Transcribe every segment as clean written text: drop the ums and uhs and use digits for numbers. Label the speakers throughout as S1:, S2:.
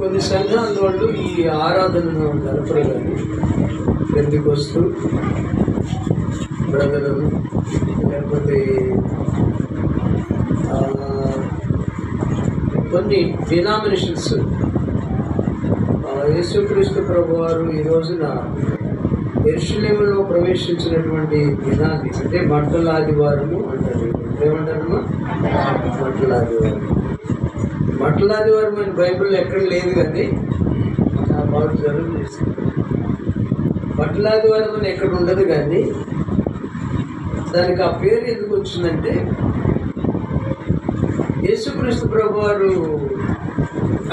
S1: కొన్ని సంఘాల వాళ్ళు ఈ ఆరాధనను జరపరు కానీ పెందెకొస్తు బ్రదరు లేకపోతే కొన్ని డినామినేషన్స్ యేసుక్రీస్తు ప్రభు వారు ఈ రోజున యెరూషలేములో ప్రవేశించినటువంటి దినాన్ని అంటే మట్టల ఆదివారము అంటారు. ఏమంటారమ్మా? మట్టల ఆదివారం. మట్టల ఆదివారం అని బైబిల్లో ఎక్కడ లేదు కానీ బాగా జరుగుతుంది. మట్టల ఆదివారం అని ఎక్కడ ఉండదు కానీ దానికి ఆ పేరు ఎందుకు వచ్చిందంటే యేసుక్రీస్తు ప్రభు వారు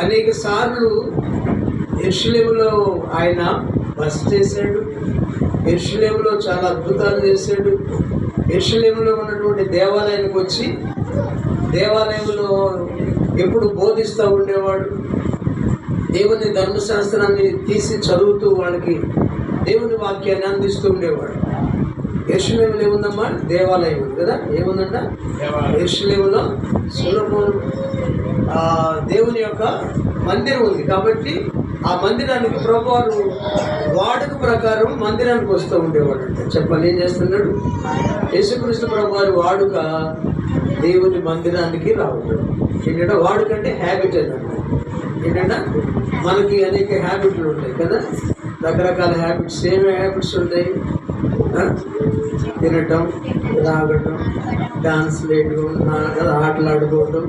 S1: అనేక సార్లు యెరూషలేములో ఆయన బస చేశాడు. యెరూషలేములో చాలా అద్భుతాలు చేశాడు. యెరూషలేములో ఉన్నటువంటి దేవాలయానికి వచ్చి దేవాలయంలో ఎప్పుడు బోధిస్తూ ఉండేవాడు. దేవుని ధర్మశాస్త్రాన్ని తీసి చదువుతూ వాళ్ళకి దేవుని వాక్యాన్ని అందిస్తూ ఉండేవాడు. యెరూషలేములో ఏముందమ్మా? దేవాలయం ఉంది కదా. ఏముందంట? యెరూషలేములో సొలొమోను దేవుని యొక్క మందిరం ఉంది. కాబట్టి ఆ మందిరానికి ప్రభువారు వాడుక ప్రకారం మందిరానికి వస్తూ ఉండేవాడు. అంటే చెప్పాలి, ఏం చేస్తున్నాడు? యేసుక్రీస్తు ప్రభువారి వాడుక దేవుని మందిరానికి రావడం. ఏంటంటే వాడుకంటే హ్యాబిట్ అన్నమాట. ఏంటంటే మనకి అనేక హ్యాబిట్లు ఉంటాయి కదా, రకరకాల హ్యాబిట్స్. ఏమేమి హ్యాబిట్స్ ఉంటాయి? తినటం, తాగటం, డాన్స్ వేయడం, ఆటలు ఆడుకోవటం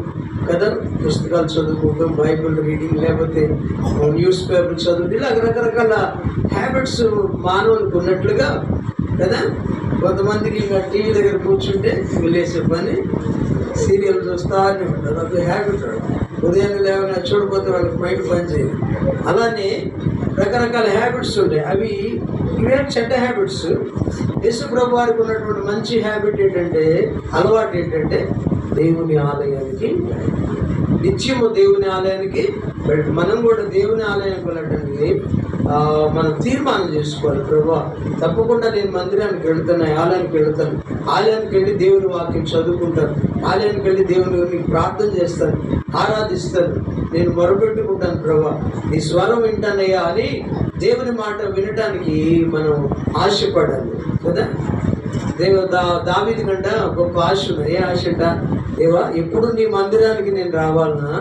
S1: కదా, పుస్తకాలు చదువుకోవటం, బైబిల్ రీడింగ్, లేకపోతే న్యూస్ పేపర్ చదువుతూ, ఇలా రకరకాల హ్యాబిట్స్ మానవునికి ఉన్నట్లుగా కదా. కొంతమందికి ఇంకా టీవీ దగ్గర కూర్చుంటే వెళ్ళేసే పని సీరియల్ చూస్తానే ఉంటారు. అది హ్యాబిట్. ఉదయాన్నే లేవగా చూడకపోతే వాళ్ళకి మైండ్ పని చేయదు. అలానే రకరకాల హ్యాబిట్స్ ఉంటాయి. అవి ఇవేం చెడ్డ హ్యాబిట్స్. యేసు ప్రభు వారికి ఉన్నటువంటి మంచి హ్యాబిట్ ఏంటంటే, అలవాటు ఏంటంటే దేవుని ఆలయానికి నిత్యము దేవుని ఆలయానికి మనం కూడా దేవుని ఆలయానికి వెళ్ళడానికి మనం తీర్మానం చేసుకోవాలి. ప్రభా, తప్పకుండా నేను మందిరానికి వెళుతాను, ఆలయానికి వెళుతాను, ఆలయానికి వెళ్ళి దేవుని వాక్యం చదువుకుంటాను, ఆలయానికి వెళ్ళి దేవుని ప్రార్థన చేస్తాను, ఆరాధిస్తాను, నేను మొరపెట్టుకుంటాను. ప్రభా, నీ స్వరం వింటానయ్యా అని దేవుని మాట వినటానికి మనం ఆశపడాలి కదా. దావీదు కంట గొప్ప ఆశ ఉంది. ఏ ఆశ అంట? దేవా, ఎప్పుడు నీ మందిరానికి నేను రావాలన్నా,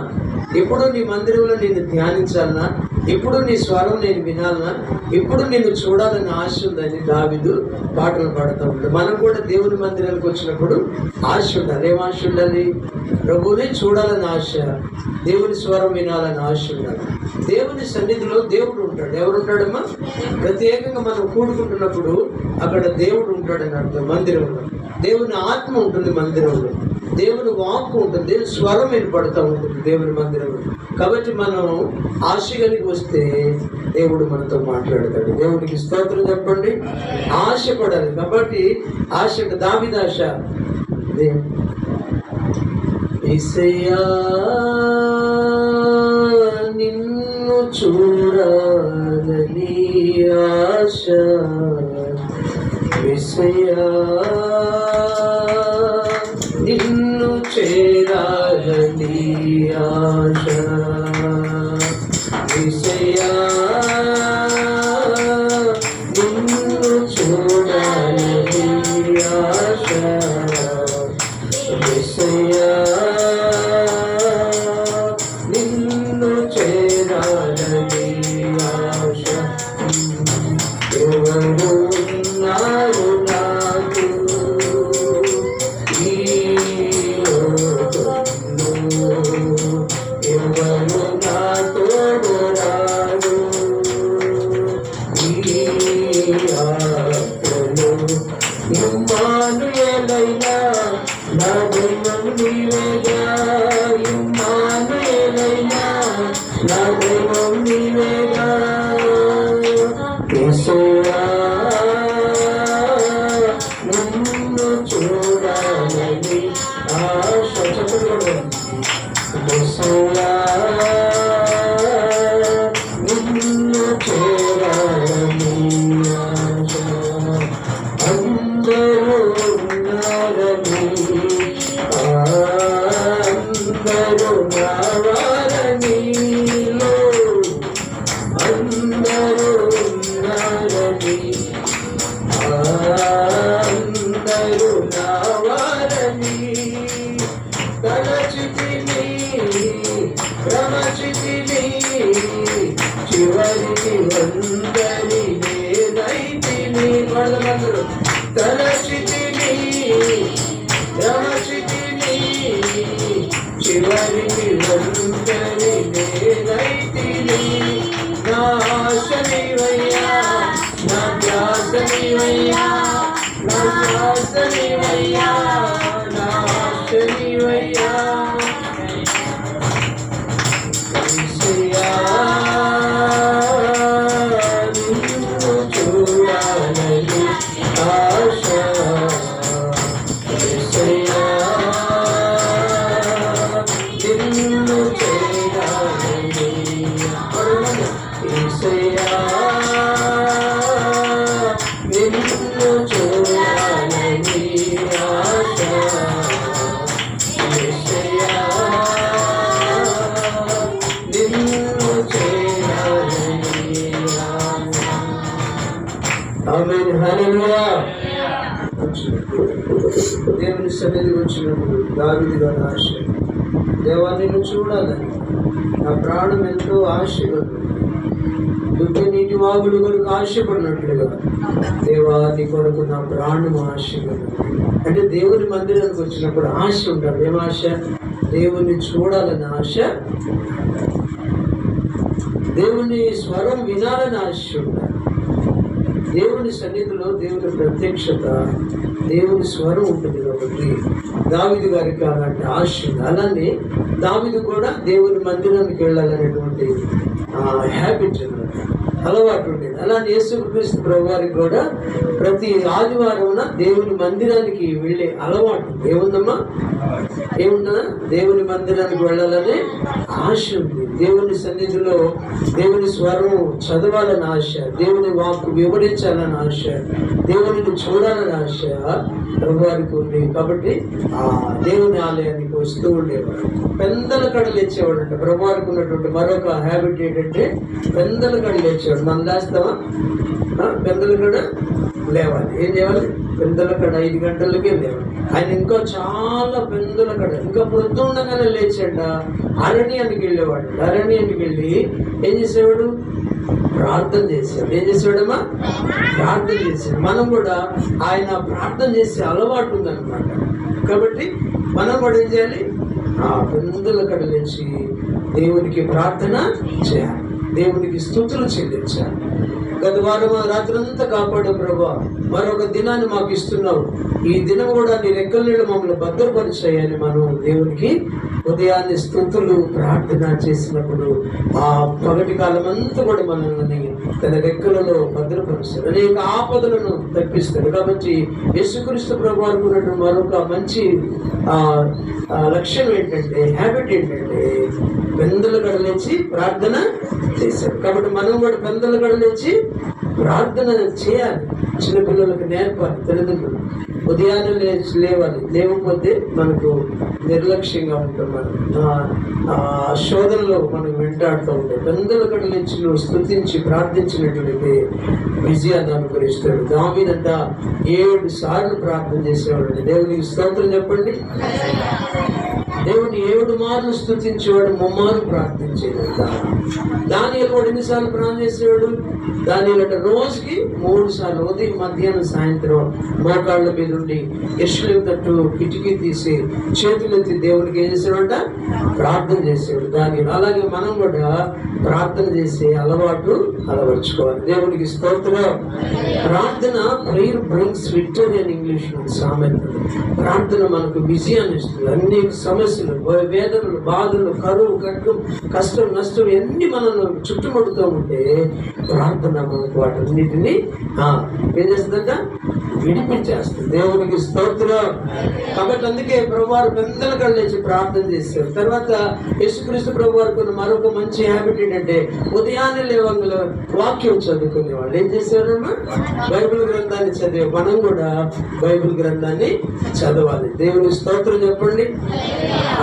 S1: ఎప్పుడు నీ మందిరంలో నేను ధ్యానించాలన్నా, ఎప్పుడు నీ స్వరం నేను వినాలన్నా, ఎప్పుడు నేను చూడాలని ఆశ ఉందని దావీదు పాటలు పాడుతూ ఉంటాడు. మనం కూడా దేవుని మందిరానికి వచ్చినప్పుడు ఆశ ఉండాలి. ఏం ఆశ ఉండాలి? ప్రభువుని చూడాలని ఆశ, దేవుని స్వరం వినాలని ఆశ ఉండాలి. దేవుని సన్నిధిలో దేవుడు ఉంటాడు. ఎవరు ఉంటాడమ్మా? ప్రత్యేకంగా మనం కూడుకుంటున్నప్పుడు అక్కడ దేవుడు ఉంటాడని అర్థం. మందిరంలో దేవుని ఆత్మ ఉంటుంది, మందిరంలో దేవుని వాక్కు ఉంటుంది, దేవుని స్వరం వినపడుతూ ఉంటుంది దేవుని మందిరంలో. కాబట్టి మనం ఆశ కలిగి వస్తే దేవుడు మనతో మాట్లాడతాడు. దేవునికి స్తోత్రం చెప్పండి. ఆశపడాలి. కాబట్టి ఆశ, దావీదాశ, యేసయ్యా నిన్ను చూడాలని ఆశ, యేసయ్యా నిన్ను చేరాలని ఆశ, యేసయ్యా నిన్ను చూడాలని ఆశ, యేసయ్యా నిన్ను చేరాలని ఆశ. ఎవరు ఉన్నారు నాకు ఈ లోకంలో, ఎవరు నా తోడు రారు ఈ ఆత్మలో. ఇమ్మానుయేలైనా నా దైవం నీవేగా, ఇమ్మానుయేలైనా నా దైవం నీవేగా. యేసయ్యా నిన్ను చూడాలని ఆశ. చెప్పండి. యేసయ్యా నిన్ను చూడాలని ఆశ. అందరూ ఉన్నారని, అందరూ నా వారని ఆమేన్. హల్లెలూయా. దేవుని సన్నిధి వచ్చినప్పుడు దావీదు గారి ఆశ, దేవా నిన్ను చూడాలని నా ప్రాణం ఎంతో ఆశగా దుఃఖ నీటి వాగులు కొరకు ఆశపడినట్లుగా దేవా నీ కొరకు నా ప్రాణం ఆశగా. అంటే దేవుని మందిరానికి వచ్చినప్పుడు ఆశ ఉంటాడు. ఏం ఆశ? దేవుణ్ణి చూడాలని ఆశ, దేవుని స్వరం వినాలని ఆశ ఉంటాడు. దేవుని సన్నిధిలో దేవుని ప్రత్యక్షత, దేవుని స్వరం ఉంటుంది కాబట్టి దావీదు గారికి అలాంటి ఆశ ఉంది. అలానే దావీదు కూడా దేవుని మందిరానికి వెళ్ళాలనేటువంటి హ్యాబిట్ అలవాటు ఉండేది. అలానే యేసుక్రీస్తు ప్రభువారికి కూడా ప్రతి ఆదివారం దేవుని మందిరానికి వెళ్ళే అలవాటు ఏముందమ్మా? ఏముందా? దేవుని మందిరానికి వెళ్ళాలనే ఆశ ఉంది. దేవుని సన్నిధిలో దేవుని స్వరం చదవాలని ఆశ, దేవుని వాక్కు వివరించాలని ఆశ, దేవునిని చూడాలని ఆశ ప్రభువారికి ఉంది. కాబట్టి ఆ దేవుని ఆలయానికి వస్తూ ఉండేవాడు. పెందల కడలు ఇచ్చేవాడు. అంటే ప్రభువారికి ఉన్నటువంటి మరొక హ్యాబిట్ ఏంటంటే పెందల కడలు ఇచ్చేవాడు. మనం లేస్తామా? పెందల కడ లేవాలి. ఏం చేయాలి? పెందల కడ 5 గంటలకే లేవాలి. ఆయన ఇంకా చాలా పెందల కడ ఇంకా పొద్దుండగానే లేచాడ అరణ్యానికి వెళ్ళేవాడు. అరణ్యానికి వెళ్ళి ఏం చేసేవాడు? ప్రార్థన చేసేవాడు. ఏం చేసేవాడమ్మా? ప్రార్థన చేసేవాడు. మనం కూడా ఆయన ప్రార్థన చేసే అలవాటు ఉందన్నమాట. కాబట్టి మనం కూడా ఏం చేయాలి? ఆ పెందల కడ లేచి దేవునికి ప్రార్థన చేయాలి, దేవునికి స్తుతులు చెల్లించాలి. గత వారం రాత్రంతా కాపాడు ప్రభా, మరొక దినాన్ని మాకు ఇస్తున్నావు. ఈ దినం కూడా నీ రెక్కల నీళ్ళు మమ్మల్ని భద్రపరిచాయని మనం దేవునికి ఉదయాన్నే స్తుతులు ప్రార్థన చేసినప్పుడు ఆ పగటి కాలం అంతా కూడా మనల్ని తన రెక్కలలో భద్రపరుస్తాడు, అనేక ఆపదలను తప్పిస్తాడు. కాబట్టి యేసుక్రీస్తు ప్రభువారికి ఉన్నటువంటి మరొక మంచి లక్ష్యం ఏంటంటే, హ్యాబిట్ ఏంటంటే పెందల గడలేచి ప్రార్థన చేశాడు. కాబట్టి మనం కూడా పెందల గడలేచి ప్రార్థన చేయాలి. చిన్నపిల్లలకు నేర్పాలి. తల్లిదండ్రులు ఉదయాన్నే లేవాలి. లేకపోతే మనకు నిర్లక్ష్యంగా ఉంటాం. మనం శోధనలో మనం వెంటాడుతూ ఉంటాం. పెందల గడలేచి నువ్వు స్తుతించి ప్రార్థించినట్లయితే విజయాన్ని అనుగ్రహిస్తాడు. దావీదంట 7 సార్లు ప్రార్థన చేసేవాడు. దేవునికి స్తోత్రం చెప్పండి. దేవుని 7 మార్లు స్తుతించేవాడు, 3 మార్లు ప్రార్థించేవాడు. దానియేలు కూడా ఎన్నిసార్లు ప్రార్థన చేసేవాడు? దానియేలు రోజుకి 3 సార్లు ఉదయం, మధ్యాహ్నం, సాయంత్రం మోకాళ్ళ మీద ఉండి యెరూషలేము తట్టు కిటికీ తీసి చేతులెత్తి దేవునికి ఏం చేసేవాడ? ప్రార్థన చేసేవాడు దానియేలు. అలాగే మనం కూడా ప్రార్థన చేసే అలవాటు అలవర్చుకోవాలి. దేవునికి స్తోత్రం. ప్రార్థన ప్రేయర్ బ్రింగ్స్ విక్టరీ అని ఇంగ్లీష్ సామెత. ప్రార్థన మనకు విజయాన్ని ఇస్తుంది. అన్ని సమస్యలు, వేదనలు, బాధలు, కరువు, కట్టం, కష్టం, నష్టం ఎన్ని మనల్ని చుట్టుముడుతూ ఉంటే ప్రార్థన మనకు వాటన్నిటినీ ఏం చేస్తుందంట? విడిపించేస్తుంది. దేవునికి స్తోత్రం. కాబట్టి అందుకే ప్రభువారు పెందల కళ్ళేసి ప్రార్థన చేశారు. తర్వాత యేసుక్రీస్తు ప్రభువారికి మరొక మంచి హ్యాబిట్ ఏంటంటే ఉదయాన్నే లేవంగా వాక్యం చదువుకునేవాళ్ళు. ఏం చేశారమ్మా? బైబిల్ గ్రంథాన్ని చదివే మనం కూడా బైబిల్ గ్రంథాన్ని చదవాలి. దేవుని స్తోత్రం చెప్పండి.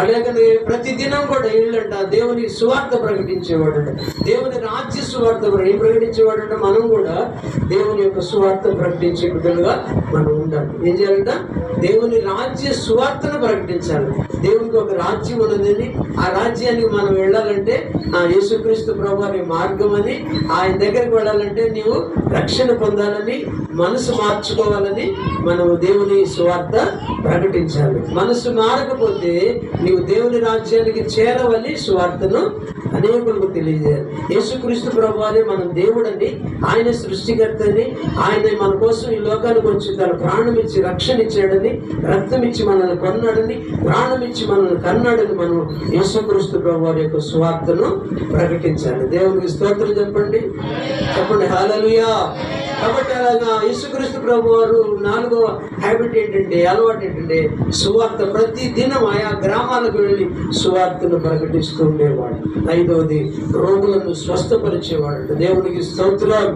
S1: అలాగనే ప్రతి దినం కూడా ఇళ్ళంట దేవుని సువార్త ప్రకటించేవాడంట. దేవుని రాజ్య సువార్త ప్రకటించేవాడంట. మనం కూడా దేవుని యొక్క సువార్త ప్రకటించే బిడ్డలుగా మనం ఉండాలి. ఏం చేయాలంట? దేవుని రాజ్య సువార్తను ప్రకటించాలి. దేవునికి ఒక రాజ్యం ఉన్నదని, ఆ రాజ్యానికి మనం వెళ్ళాలంటే యేసుక్రీస్తు ప్రభువారి మార్గం అని, ఆయన దగ్గరికి వెళ్ళాలంటే నీవు రక్షణ పొందాలని, మనసు మార్చుకోవాలని మనం దేవుని సువార్త ప్రకటించాలి. మనసు మారకపోతే నీవు దేవుని రాజ్యానికి చేరవని సువార్తను అనేకులకు తెలియజేయాలి. యేసుక్రీస్తు ప్రభువారే మనం దేవుడని, ఆయన సృష్టికర్తని, ఆయన మన కోసం ఈ లోకానికి వచ్చి తన ప్రాణం ఇచ్చి రక్షణ ఇచ్చాడని, రక్తం ఇచ్చి మనల్ని కొన్నాడని, ప్రాణం ఇచ్చి మనల్ని కన్నాడని మనం యేసుక్రీస్తు ప్రభువారి యొక్క సువార్తను ప్రకటించాలి. దేవునికి స్తోత్రం చెప్పండి. చెప్పండి హల్లెలూయా. కాబట్టి అలాగా యేసుక్రీస్తు ప్రభువారు 4వ హ్యాబిట్ ఏంటంటే, అలవాటు ఏంటంటే సువార్త. ప్రతి దినం ఆయా గ్రామాలకు వెళ్ళి సువార్తను ప్రకటిస్తూ ఉండేవాడు. 5వది రోగులను స్వస్థపరిచేవాడు. దేవునికి స్తోత్రం.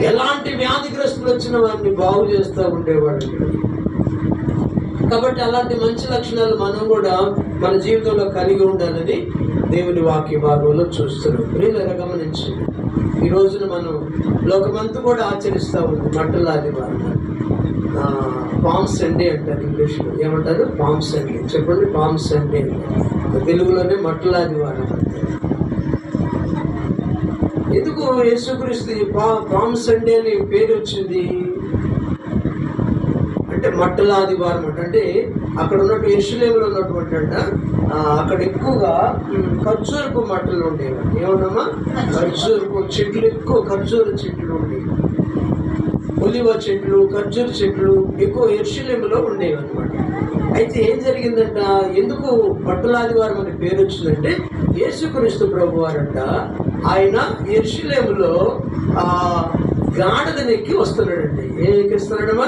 S1: ఎలాంటి వ్యాధిగ్రస్తులు వచ్చిన వారిని బాగు చేస్తూ ఉండేవాడు. కాబట్టి అలాంటి మంచి లక్షణాలు మనం కూడా మన జీవితంలో కలిగి ఉండాలని దేవుని వాక్య భాగంలో చూస్తున్నాం. ప్రియులారా గమనించండి, ఈ రోజున మనం లోకమంతా కూడా ఆచరిస్తూ ఉంది మట్టల ఆదివారం. పామ్ సండే అంటారు ఇంగ్లీష్లో. ఏమంటారు? Palm Sunday. చెప్పండి, పామ్ సండే. తెలుగులోనే మట్టల ఆదివారం అంటారు. ఎందుకు యేసుక్రీస్తు పామ్ సండే అని పేరు వచ్చింది అంటే మట్టల ఆదివారం అంటే అక్కడ ఉన్నట్టు యెరూషలేములో ఉన్నటువంటి అక్కడ ఎక్కువగా ఖర్జూరపు మట్టలు ఉండేవి. ఏమన్నామా? ఖర్జూరపు చెట్లు, ఎక్కువ ఖర్జూర చెట్లు ఉండేవి. ఒలివ చెట్లు, ఖర్జూర చెట్లు ఎక్కువ యెరూషలేములో ఉండేవి అనమాట. అయితే ఏం జరిగిందంట, ఎందుకు మట్టల ఆదివారం అనే పేరు వచ్చిందంటే యేసుక్రీస్తు ప్రభు వారంట ఆయన యెరూషలేములో గాడిదను ఎక్కి వస్తున్నాడండి. ఏం ఎక్కిస్తున్నాడమ్మా?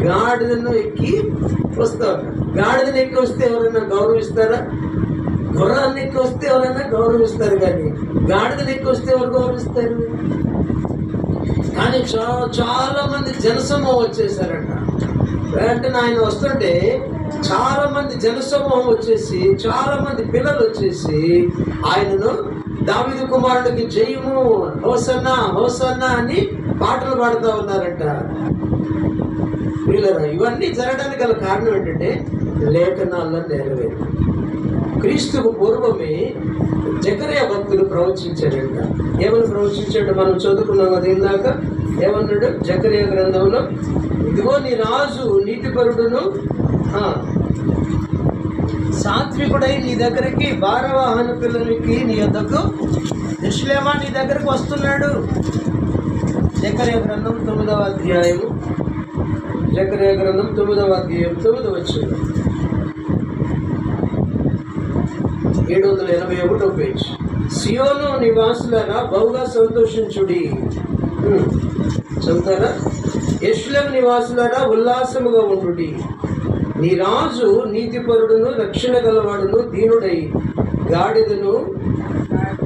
S1: గాడిదను ఎక్కి వస్తా ఉన్నాడు. గాడిదను ఎక్కి వస్తే ఎవరైనా గౌరవిస్తారా? గుర్రాన్ని ఎక్కి వస్తే ఎవరైనా గౌరవిస్తారు, కానీ గాడిదను ఎక్కి వస్తే ఎవరు గౌరవిస్తారు? కానీ చాలా మంది జనసమూహం వచ్చేసారంట. వెంటనే ఆయన వస్తుంటే చాలా మంది జనసమూహం వచ్చేసి, చాలా మంది పిల్లలు వచ్చేసి ఆయనను దావీదు కుమారుడికి జయము, హోసన్నా హోసన్నా అని పాటలు పాడుతూ ఉన్నారంట. పిల్లరా, ఇవన్నీ జరగడానికి గల కారణం ఏంటంటే లేఖనాల్లో నెరవేరు. క్రీస్తుకు పూర్వమే జకర్యా భక్తులు ప్రవచించాడంట. ఏమని ప్రవచించాడు? మనం చదువుకున్నాం అది ఇందాక. ఏమన్నాడు జకర్యా గ్రంథంలో? ఇదిగో నీ రాజు నీతిపరుడును సాత్వికుడై నీ దగ్గరికి భారవాహన పిల్లలకి నీ యొద్దకు యెరూషలేమా నీ దగ్గరకు వస్తున్నాడు. జకర్యా గ్రంథం 9వ అధ్యాయము. జకర్యా గ్రంథం 9వ అధ్యాయం 9వ వచనం, 781వ పేజ్. సియోను నివాసులారా బహుగా సంతోషించుడి. చదువుతారా? యెరూషలేము నివాసులారా ఉల్లాసముగా ఉండుడి. నీ రాజు నీతిపరుడును రక్షణ గలవాడును దీనుడై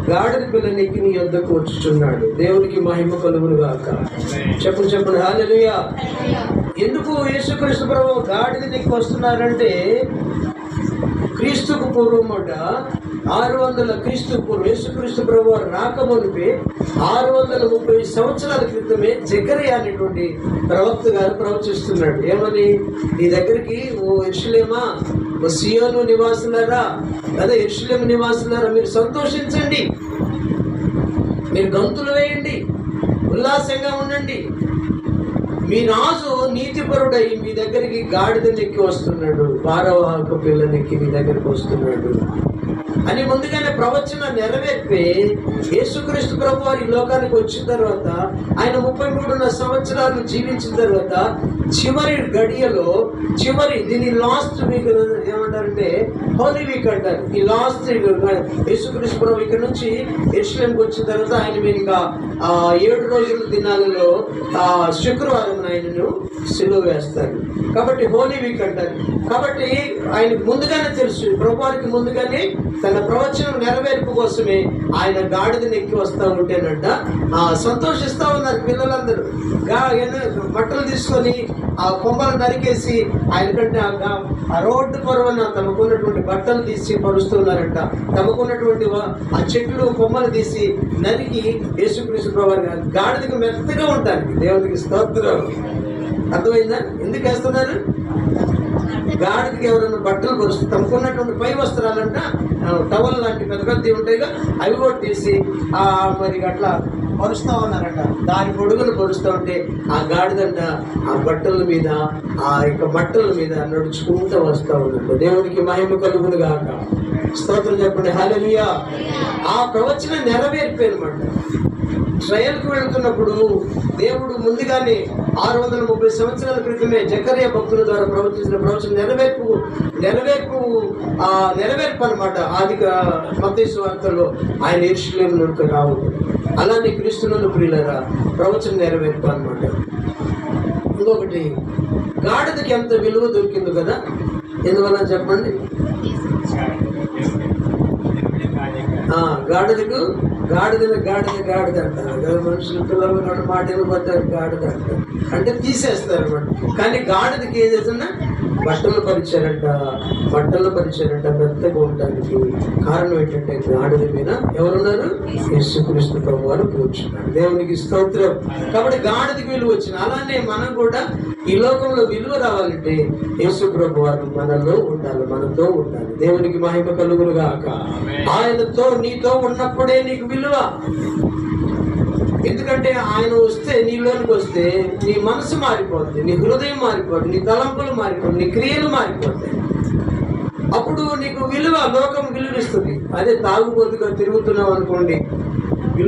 S1: గాడిద పిల్లనికి నీ యొద్దకు వచ్చుచున్నాడు. దేవునికి మహిమ కలుగును గాక. చెప్పండి హల్లెలూయా. ఎందుకు యేసుక్రీస్తు ప్రభువు గాడిదనికి వస్తున్నారంటే క్రీస్తుకు పూర్వమట 600 క్రీస్తు పూర్వం యేసుక్రీస్తు ప్రభు రాకమునిపే 630 సంవత్సరాల క్రితమే జకర్యా అనేటువంటి ప్రవక్త గారు ప్రవచిస్తున్నాడు. ఏమని? నీ దగ్గరికి ఓ యెరూషలేమా, ఓ సియోను నివాసులారా, అదే యెరూషలేము నివాసులారా, మీరు సంతోషించండి, మీరు గంతులు వేయండి, ఉల్లాసంగా ఉండండి. మీ రాజు నీతిపరుడై మీ దగ్గరికి గాడిదనెక్కి వస్తున్నాడు, భారవాహక పిల్లనెక్కి మీ దగ్గరికి వస్తున్నాడు అని ముందుగానే ప్రవచన నెరవేర్పే యేసుక్రీస్తు ప్రభు వారి లోకానికి వచ్చిన తర్వాత ఆయన 33 సంవత్సరాలు జీవించిన తర్వాత చివరి గడియలో దీన్ని లాస్ట్ వీక్ ఏమంటారంటే హోలీ వీక్ అంటారు. ఈ లాస్ట్ యేసుక్రీస్తు ప్రభు ఇక్కడ నుంచి యెరూషలేముకి వచ్చిన తర్వాత ఆయన మీద 7 రోజుల దినాలలో శుక్రవారం ఆయనను సిలువ వేస్తారు. కాబట్టి హోలీ వీక్ అంటారు. కాబట్టి ఆయనకు ముందుగానే తెలుసు, ప్రభువారికి ముందుగానే తన ప్రవచనం నెరవేర్పు కోసమే ఆయన గాడిదని ఎక్కి వస్తూ ఉంటేనంట సంతోషిస్తూ ఉన్నారు పిల్లలందరూ. బట్టలు తీసుకొని ఆ కొమ్మలు నరికేసి ఆయన కంటే ఆ రోడ్డు పొరవన తమకున్నటువంటి బట్టలు తీసి పరుస్తున్నారంట. తమకున్నటువంటి ఆ చెట్లు కొమ్మలు తీసి నరికి యేసుక్రీస్తు ప్రభువు గాడిదకు మెత్తగా ఉంటారు. దేవునికి స్తోత్రం. అర్థమైందా? ఎందుకు వేస్తున్నారు? గాడిదకి ఎవరైనా బట్టలు పరుస్తారు, తమకున్నటువంటి పై వస్త్రాలంట టవల్ లాంటి పెద్ద పెద్దవి ఉంటాయిగా, అవి కూడా తీసి మరి అట్లా పరుస్తూ ఉన్నారంట. దాని పొడుగులు పరుస్తూ ఉంటే ఆ గాడిదంట ఆ బట్టల మీద ఆ యొక్క బట్టల మీద నడుచుకుంటూ వస్తూ ఉన్నట్టు. దేవునికి మహిమ కలుగును గాక. స్తోత్రం చెప్పండి హల్లెలూయా. ఆ ప్రవచనం నెరవేర్పేనమాట. ట్రయల్కి వెళుతున్నప్పుడు దేవుడు ముందుగానే 630 సంవత్సరాల క్రితమే జకర్యా భక్తుల ద్వారా ప్రవచించిన ప్రవచనం నెరవేర్పు అనమాట. మత్తయి సువార్తలో ఆయన యెరూషలేము నుండి రావడం, అలానే క్రీస్తునందు ప్రియులారా ప్రవచనం నెరవేర్పు అనమాట. ఇంకొకటి, గాడిదకి ఎంత విలువ దొరికింది కదా, ఎందువల్ల చెప్పండి? గాడిద అంటారు. మనుషులు పిల్లలు మాట పోతారు గాడిద అంటారు, అంటే తీసేస్తారు అనమాట. కానీ గాడిదకి ఏం చేస్తున్నా బట్టలు పరిచారంట మెత్తగా ఉండడానికి కారణం ఏంటంటే గాడిద మీద ఎవరున్నారు? యేసుక్రీస్తు ప్రభు వారు కూర్చున్నారు. దేవునికి స్తోత్రం. కాబట్టి గాడిదకి విలువ వచ్చిన అలానే మనం కూడా ఈ లోకంలో విలువ రావాలంటే యేసు ప్రభు వారు మనలో ఉండాలి, మనతో ఉండాలి. దేవునికి మహిమ కలుగును గాక. ఆయనతో నీతో ఉన్నప్పుడే నీకు విలువ. ఎందుకంటే ఆయన వస్తే, నీలోనికి వస్తే నీ మనసు మారిపోతుంది, నీ హృదయం మారిపోతుంది, నీ తలంపులు మారిపోతుంది, నీ క్రియలు మారిపోతాయి. అప్పుడు నీకు విలువ, లోకం విలువిస్తుంది. అదే తాగుబోతుగా తిరుగుతున్నావు అనుకోండి,